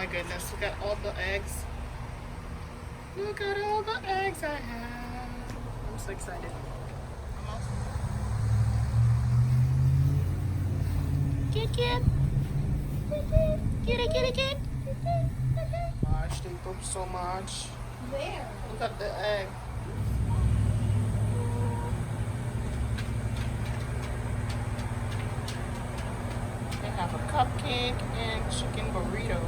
my goodness, look at all the eggs. Look at all the eggs I have. I'm so excited. Almost. Kid, kid. Kitty, kitty, kid. Gosh, they poop so much. Where? Look at the egg. They have a cupcake and chicken burrito.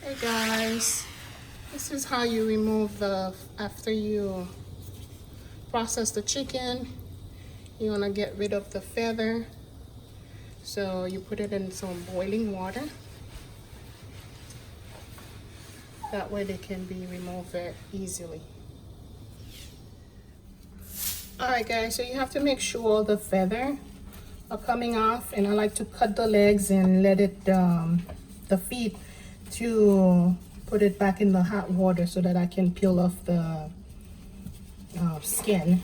Hey guys, this is how you remove after you process the chicken. You want to get rid of the feather. So you put it in some boiling water. That way they can be removed very easily. Alright guys, so you have to make sure the feather are coming off, and I like to cut the legs and let it, the feet, to put it back in the hot water so that I can peel off the skin.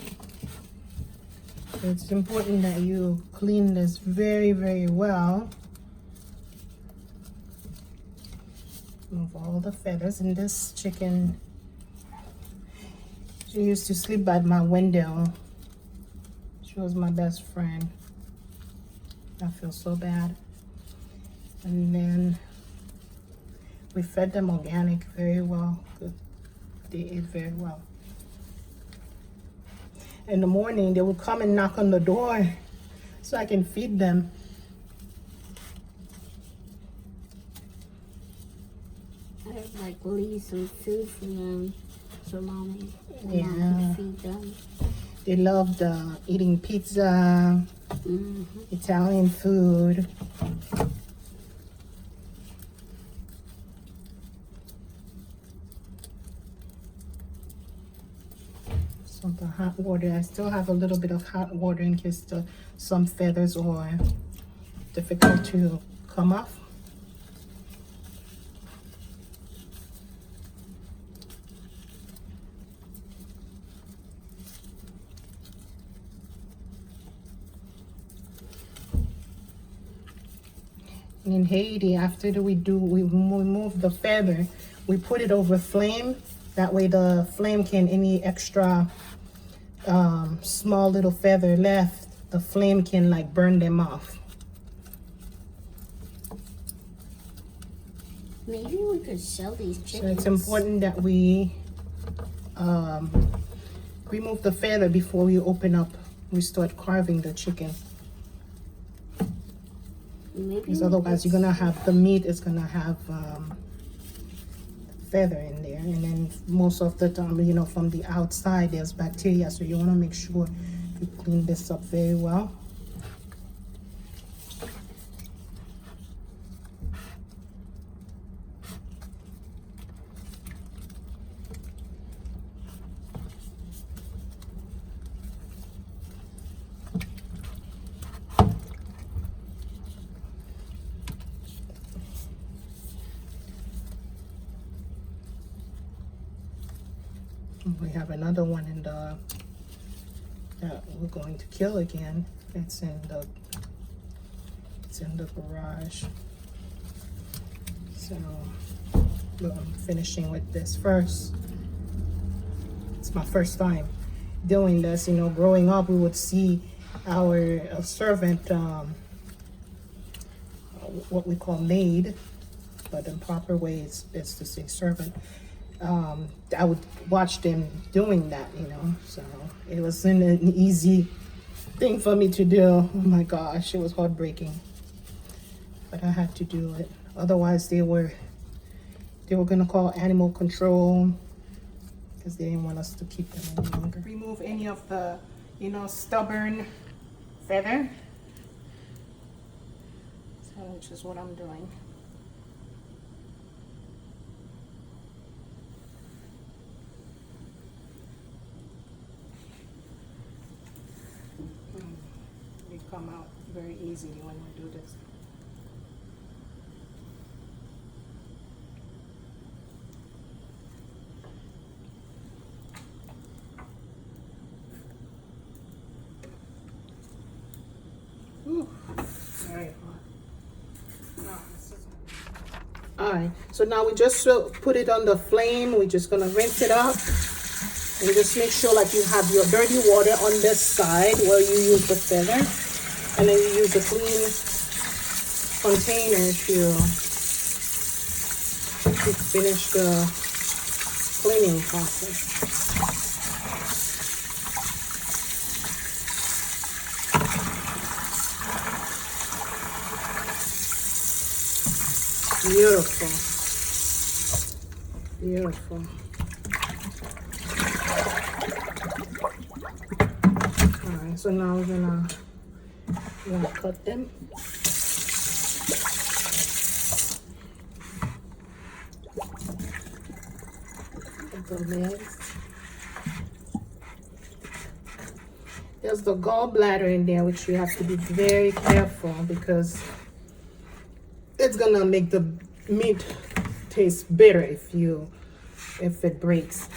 So it's important that you clean this very, very well. Remove all the feathers in this chicken. She used to sleep by my window. She was my best friend. I feel so bad. And then we fed them organic very well. Good. They ate very well. In the morning, they would come and knock on the door so I can feed them. I would like leave some food for them, for mommy. And Yeah. mom can feed them. They loved eating pizza, Italian food. So the hot water, I still have a little bit of hot water in case some feathers are difficult to come off. In Haiti, after we remove the feather, we put it over flame. That way the flame can, any extra small little feather left, the flame can like burn them off. Maybe we could sell these chickens. So it's important that we remove the feather before we open up, we start carving the chicken. Because otherwise you're gonna have, the meat is gonna have feather in there, and then most of the time, you know, from the outside there's bacteria, so you want to make sure you clean this up very well. We have another one in the that we're going to kill again. It's in the garage. So I'm finishing with this first. It's my first time doing this. You know, growing up, we would see our servant, what we call maid, but in proper way it's to say servant. I would watch them doing that, you know, so it wasn't an easy thing for me to do. Oh my gosh, it was heartbreaking, but I had to do it. Otherwise they were gonna call animal control because they didn't want us to keep them any longer. Remove any of the, you know, stubborn feather, so which is what I'm doing. They come out very easily when we do this. right, so now we just put it on the flame. We're just gonna rinse it up and just make sure like you have your dirty water on this side where you use the feather, and then you use a clean container to finish the cleaning process. Beautiful. Beautiful. Alright, so now we're gonna cut them. Cut the legs. There's the gallbladder in there, which you have to be very careful because it's gonna make the meat taste bitter if it breaks.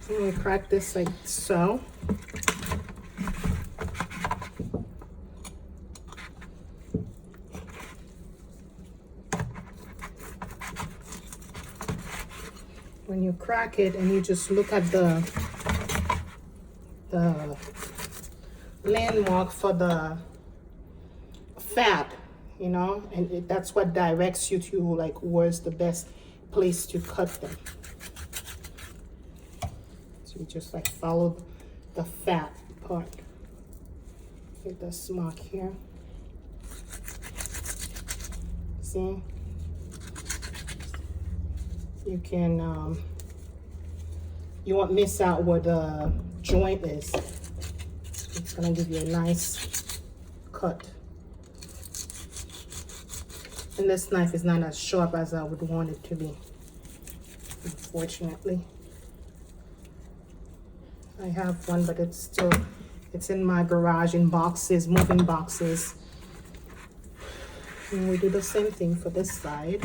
So we crack this like so. When you crack it and you just look at the landmark for the fat, you know, and that's what directs you to like where's the best place to cut them. So you just like follow the fat part. Get this mark here. See? You can you won't miss out where the joint is. It's gonna give you a nice cut. And this knife is not as sharp as I would want it to be, unfortunately. I have one, but it's in my garage in boxes, moving boxes. And we do the same thing for this side.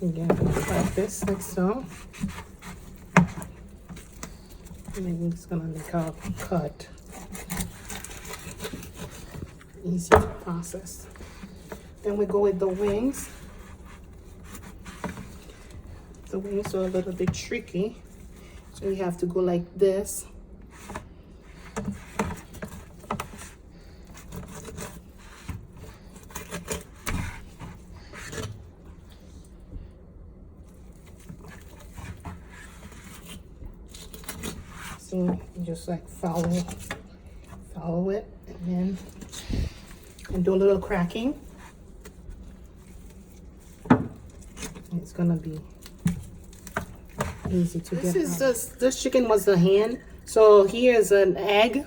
Again, like this, like so. And then we're just gonna make our cut. Easy to process. Then we go with the wings. The wings are a little bit tricky, so you have to go like this. So you just like follow it, and then do a little cracking. It's gonna be easy to get. This chicken was the hand. So here's an egg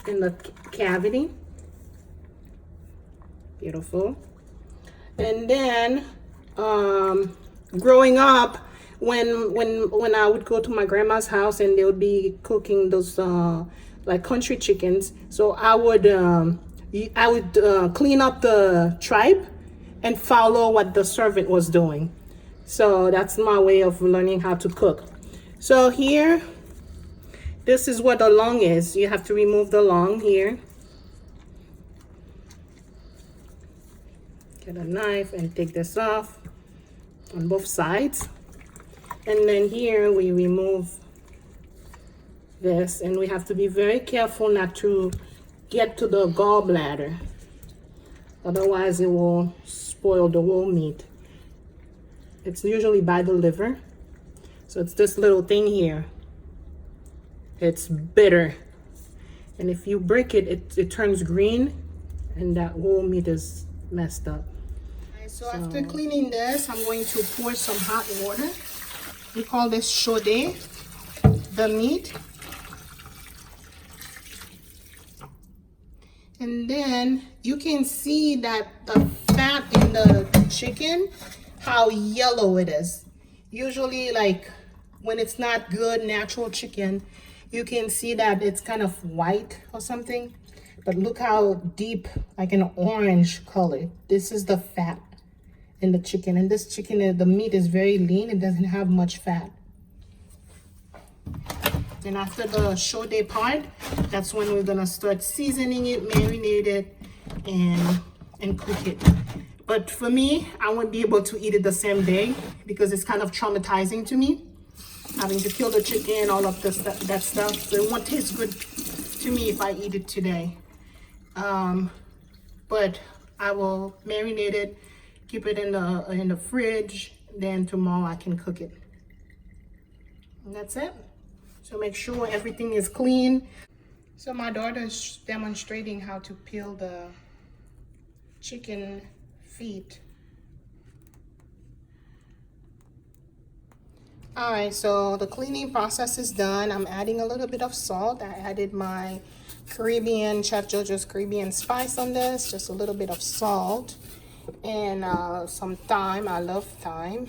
in the cavity. Beautiful. And then growing up, when I would go to my grandma's house and they would be cooking those like country chickens, so I would clean up the tripe and follow what the servant was doing. So that's my way of learning how to cook. So here, this is what the lung is. You have to remove the lung here. Get a knife and take this off on both sides. And then here we remove this, and we have to be very careful not to get to the gallbladder. Otherwise it will spoil the whole meat. It's usually by the liver. So it's this little thing here. It's bitter. And if you break it, it turns green, and that whole meat is messed up. So after cleaning this, I'm going to pour some hot water. We call this chaudé, the meat. And then you can see that the fat in the chicken, how yellow it is. Usually, like when it's not good natural chicken, you can see that it's kind of white or something. But look how deep, like an orange color. This is the fat in the chicken. And this chicken, the meat is very lean. It doesn't have much fat. Then after the show day part, that's when we're gonna start seasoning it, marinate it, and cook it. But for me, I won't be able to eat it the same day because it's kind of traumatizing to me, having to kill the chicken, all of this, that stuff. So it won't taste good to me if I eat it today. But I will marinate it, keep it in the fridge. Then tomorrow I can cook it. And that's it. So make sure everything is clean. So my daughter's demonstrating how to peel the chicken feet. All right, so the cleaning process is done. I'm adding a little bit of salt. I added my Caribbean, Chef Jojo's Caribbean spice on this, just a little bit of salt and some thyme. I love thyme.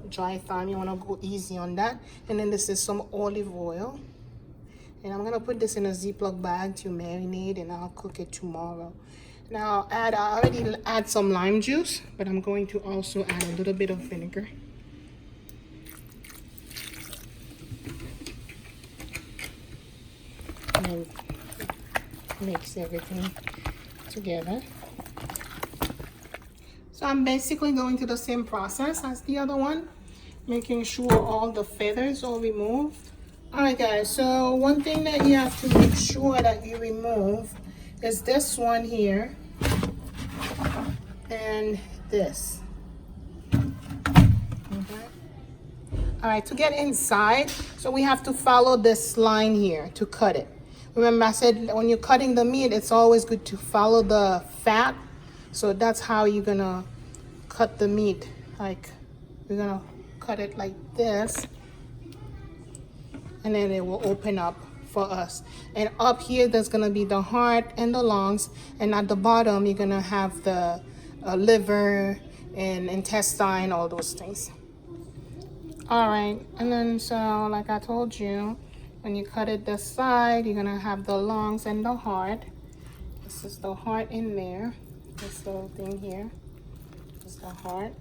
Dry thyme, you want to go easy on that. And then this is some olive oil. And I'm going to put this in a Ziploc bag to marinate, and I'll cook it tomorrow. Now, I already add some lime juice, but I'm going to also add a little bit of vinegar. And mix everything together. So I'm basically going through the same process as the other one, making sure all the feathers are removed. All right, guys, so one thing that you have to make sure that you remove is this one here and this. Okay. All right, to get inside, so we have to follow this line here to cut it. Remember I said when you're cutting the meat, it's always good to follow the fat. So that's how you're gonna cut the meat. Like, we're gonna cut it like this, and then it will open up for us. And up here, there's gonna be the heart and the lungs, and at the bottom, you're gonna have the liver and intestine, all those things. All right, and then so like I told you, when you cut it this side, you're gonna have the lungs and the heart. This is the heart in there. This little thing here is the heart.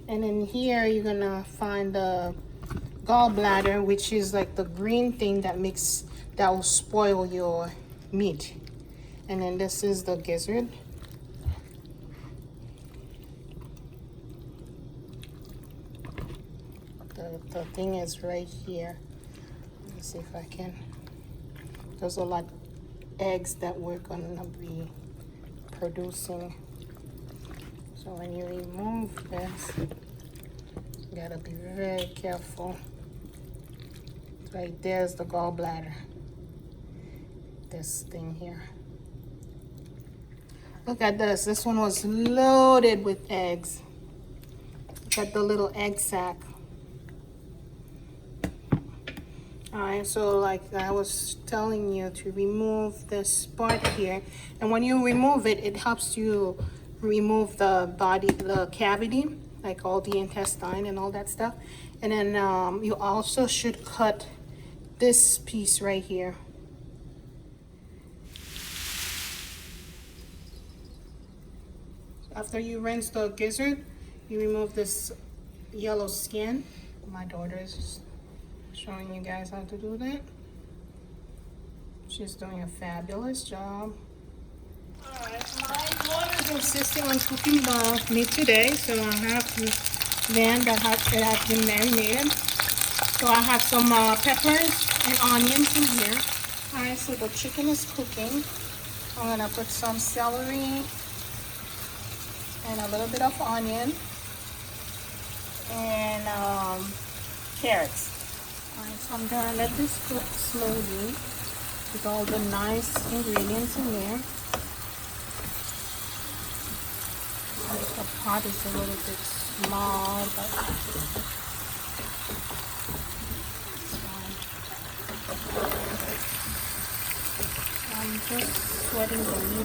And then here you're gonna find the gallbladder, which is like the green thing that will spoil your meat. And then this is the gizzard. The thing is right here. Let me see if I can. There's a lot of eggs that we're gonna be producing. So when you remove this, you gotta be very careful. Right there's the gallbladder. This thing here. Look at this. This one was loaded with eggs. Look at the little egg sac. Alright, so like I was telling you to remove this part here. And when you remove it, it helps you remove the body, the cavity, like all the intestine and all that stuff. And then you also should cut this piece right here. After you rinse the gizzard, you remove this yellow skin. My daughter's showing you guys how to do that. She's doing a fabulous job. Alright, my daughter's insisting on cooking the meat today, so I have this pan that has been marinated. So I have some peppers and onions in here. Alright, so the chicken is cooking. I'm gonna put some celery and a little bit of onion and carrots. Alright, so I'm gonna let this cook slowly with all the nice ingredients in there. The pot is a little bit small, but it's fine. I'm just sweating the meat.